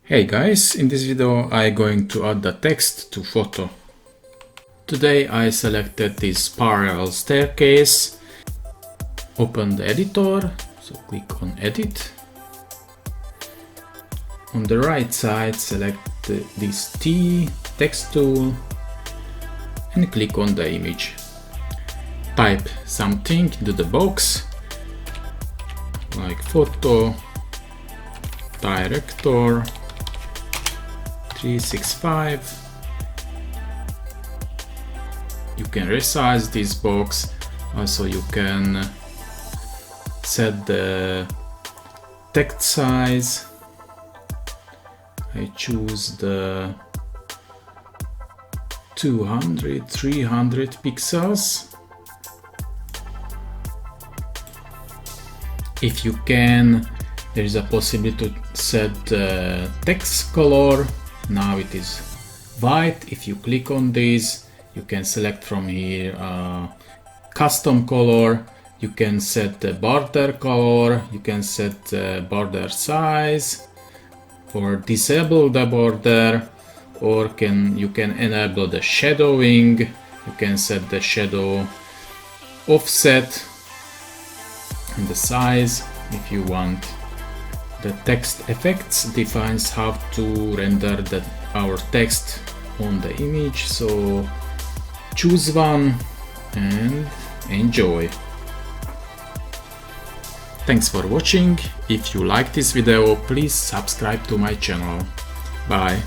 Hey guys, in this video I'm going to add the text to photo. Today I selected this spiral staircase, open the editor, so click on edit. On the right side select this T text tool and click on the image. Type something into the box like PhotoDirector 365. You can resize this box. Also you can set the text size. I choose the 200-300 pixels. If you can, there is a possibility to set the text color. Now it is white. If you click on this, you can select from here custom color. You can set the border color. You can set the border size, or disable the border, or you can enable the shadowing. You can set the shadow offset and the size if you want. The text effects defines how to render our text on the image, so choose one and enjoy. Thanks for watching. If you like this video, please subscribe to my channel. Bye.